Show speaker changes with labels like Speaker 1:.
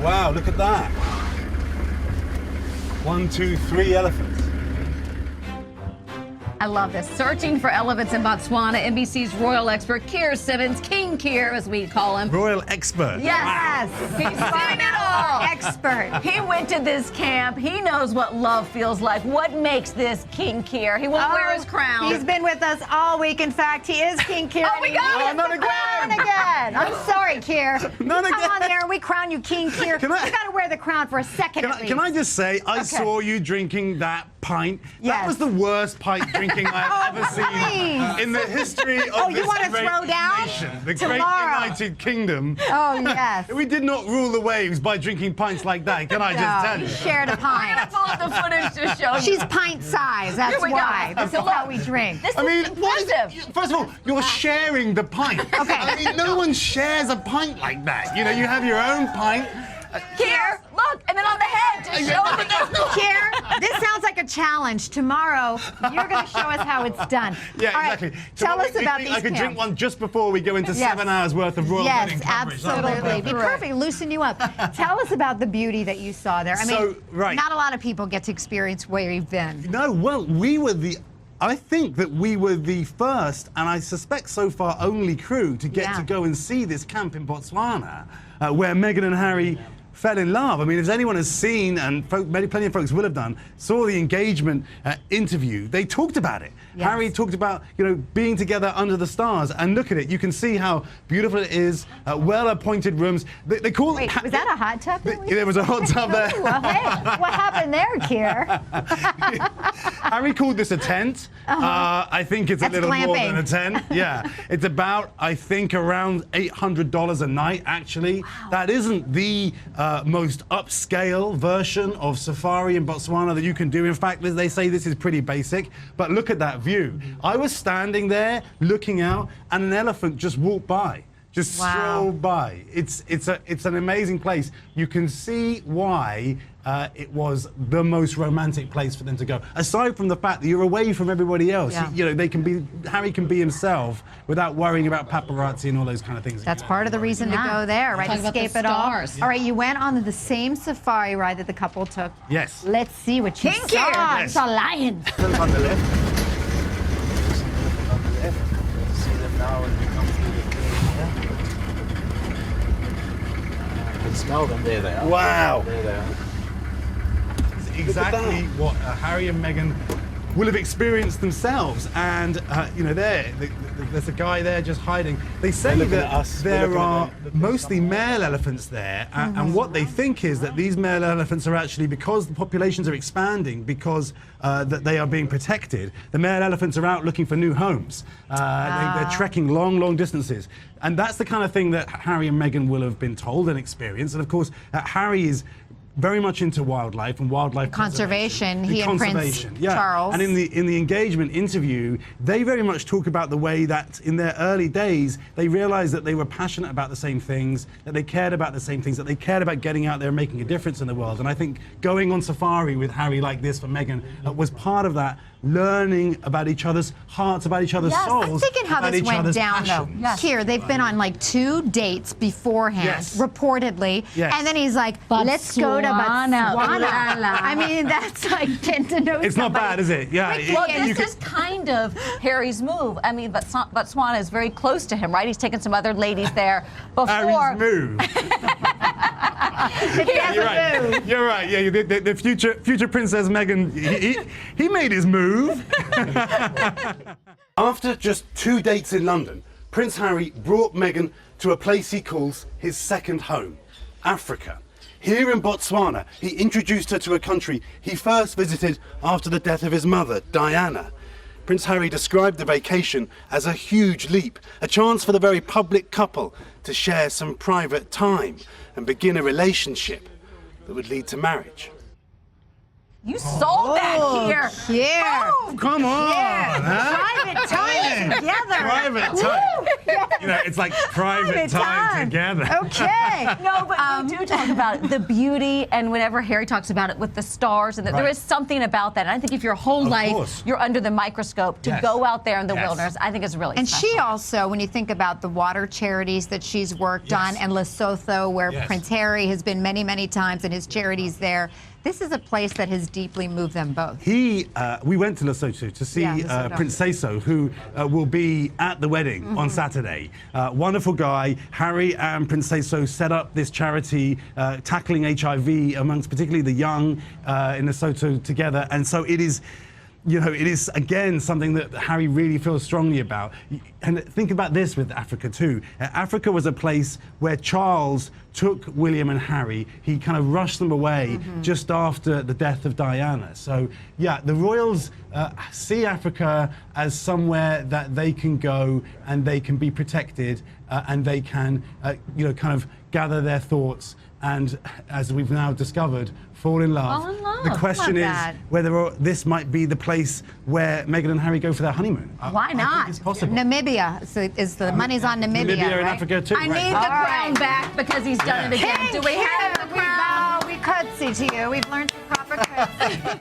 Speaker 1: wow, look at that. 1, 2, 3 elephants.
Speaker 2: I love this. Searching for elephants in Botswana, NBC's royal expert Keir Simmons, King Keir as we call him.
Speaker 1: Royal expert.
Speaker 2: Yes, he's seen it all. Expert. He went to this camp. He knows what love feels like. What makes this King Keir? He won't wear his crown.
Speaker 3: He's been with us all week. In fact, he is King Keir.
Speaker 2: Oh, we got it.
Speaker 1: Not again.
Speaker 3: Crown again. I'm sorry, Keir.
Speaker 1: Not
Speaker 3: Come
Speaker 1: again.
Speaker 3: on there and we crown you King Keir. You got to wear the crown for a second at least.
Speaker 1: Can I just say, I saw you drinking that pint.
Speaker 3: Yes.
Speaker 1: That was the worst pint drinking I've ever seen in the history of this
Speaker 3: you want to
Speaker 1: great
Speaker 3: throw down?
Speaker 1: nation, the
Speaker 3: Tomorrow.
Speaker 1: great United Kingdom.
Speaker 3: Oh, yes.
Speaker 1: We did not rule the waves by drinking pints like that, can I just tell you?
Speaker 3: You shared a
Speaker 2: I'm going to
Speaker 3: pint.
Speaker 2: pull up the footage to show you.
Speaker 3: She's pint size. That's
Speaker 2: Here we go.
Speaker 3: why. This is how we drink.
Speaker 2: This
Speaker 1: I
Speaker 2: is
Speaker 1: mean,
Speaker 2: impressive.
Speaker 1: first of all, you're sharing the pint.
Speaker 3: Okay.
Speaker 1: I mean, no one shares a pint like that. You know, you have your own pint.
Speaker 2: Keir, look, and then on the head to show you.
Speaker 3: Keir, this sounds like a challenge. Tomorrow, you're going to show us how it's done.
Speaker 1: Yeah,
Speaker 3: All right,
Speaker 1: exactly.
Speaker 3: Tell us about these
Speaker 1: I could drink
Speaker 3: camps.
Speaker 1: one just before we go into
Speaker 3: Yes.
Speaker 1: 7 hours worth of royal
Speaker 3: Yes,
Speaker 1: wedding coverage.
Speaker 3: absolutely. Be perfect. Loosen you up. Tell us about the beauty that you saw there. I mean, not a lot of people get to experience where you've been.
Speaker 1: No, well, I think that we were the first, and I suspect so far only crew to get to go and see this camp in Botswana, where Meghan and Harry fell in love. I mean, if anyone has seen, and plenty of folks will have done, saw the engagement interview, they talked about it.
Speaker 3: Yes.
Speaker 1: Harry talked about, you know, being together under the stars, and look at it. You can see how beautiful it is. Well-appointed rooms. They call
Speaker 3: Wait,
Speaker 1: it.
Speaker 3: was that a hot tub?
Speaker 1: There was a hot tub there.
Speaker 3: Well, hey, what happened there, Keir?
Speaker 1: Harry called this a tent. I think it's
Speaker 3: That's
Speaker 1: a little more
Speaker 3: glamping.
Speaker 1: than a tent. Yeah, it's about, I think, around $800 a night. Actually, that isn't the most upscale version of safari in Botswana that you can do. In fact, they say this is pretty basic. But look at that view. I was standing there looking out, and an elephant just walked by. Just strolled by. It's an amazing place. You can see why it was the most romantic place for them to go. Aside from the fact that you're away from everybody else, you know, Harry can be himself without worrying about paparazzi and all those kind of things.
Speaker 3: That's part of the reason to go there, right? Escape it all. All right, you went on the same safari ride that the couple took.
Speaker 1: Yes.
Speaker 3: Let's see what you
Speaker 2: King
Speaker 3: saw.
Speaker 2: Keir.
Speaker 3: You saw lions.
Speaker 4: On the left. On the left. See them now when we come through the thing here. I can smell them. There they are.
Speaker 1: Wow.
Speaker 4: There they are.
Speaker 1: Exactly what Harry and Meghan will have experienced themselves, and you know, there's a guy there just hiding. They say that there are mostly male elephants there, and what they think is that these male elephants are actually, because the populations are expanding, because that they are being protected, the male elephants are out looking for new homes. They're trekking long distances, and that's the kind of thing that Harry and Meghan will have been told and experienced. And of course, Harry is very much into wildlife and wildlife
Speaker 3: Conservation. He and Prince Charles.
Speaker 1: And in the engagement interview, they very much talk about the way that in their early days they realized that they were passionate about the same things, that they cared about the same things, that they cared about getting out there and making a difference in the world. And I think going on safari with Harry like this for Meghan was part of that, learning about each other's hearts, about each other's souls.
Speaker 3: I'm thinking how this went down, though. Keir, they've been on like 2 dates beforehand, reportedly, and then he's like, let's go to Botswana. I mean, that's like getting to know somebody.
Speaker 1: It's not bad, is it? Yeah.
Speaker 2: Well, this is kind of Harry's move. I mean, Botswana is very close to him, right? He's taken some other ladies there before.
Speaker 1: Harry's move. You're right. Yeah, the future Princess Meghan, he made his move. After just 2 dates in London, Prince Harry brought Meghan to a place he calls his second home, Africa. Here in Botswana, he introduced her to a country he first visited after the death of his mother, Diana. Prince Harry described the vacation as a huge leap, a chance for the very public couple to share some private time and begin a relationship that would lead to marriage.
Speaker 2: You sold that here.
Speaker 3: Here.
Speaker 2: Boom.
Speaker 1: Come on. Huh?
Speaker 3: Private time together.
Speaker 1: Private time. You know, it's like private time together.
Speaker 3: Okay.
Speaker 2: No, but we do talk about it, the beauty, and whenever Harry talks about it with the stars, and there is something about that. And I think if your whole life you're under the microscope, to go out there in the wilderness, I think is really special.
Speaker 3: She also, when you think about the water charities that she's worked on, and Lesotho, where Prince Harry has been many, many times, and his charities there, this is a place that has deeply moved them both.
Speaker 1: We went to Lesotho to see Prince Seeiso, who will be at the wedding on Saturday. Wonderful guy. Harry and Prince Seeiso set up this charity tackling HIV amongst particularly the young in Lesotho together. And so it is, you know, it is, again, something that Harry really feels strongly about. And think about this with Africa, too. Africa was a place where Charles took William and Harry. He kind of rushed them away just after the death of Diana. So, yeah, the royals see Africa as somewhere that they can go and they can be protected and they can, you know, kind of gather their thoughts and, as we've now discovered, fall in love.
Speaker 2: Fall in love.
Speaker 1: The question is whether this might be the place where Meghan and Harry go for their honeymoon.
Speaker 3: Why not?
Speaker 1: I think it's possible.
Speaker 3: Namibia. So is the money's on Namibia,
Speaker 1: Namibia
Speaker 3: right?
Speaker 1: and Africa too.
Speaker 2: I need the crown back because he's done it again.
Speaker 3: Thank
Speaker 2: Do we have the crown?
Speaker 3: No, we curtsy to you. We've learned the proper curtsy.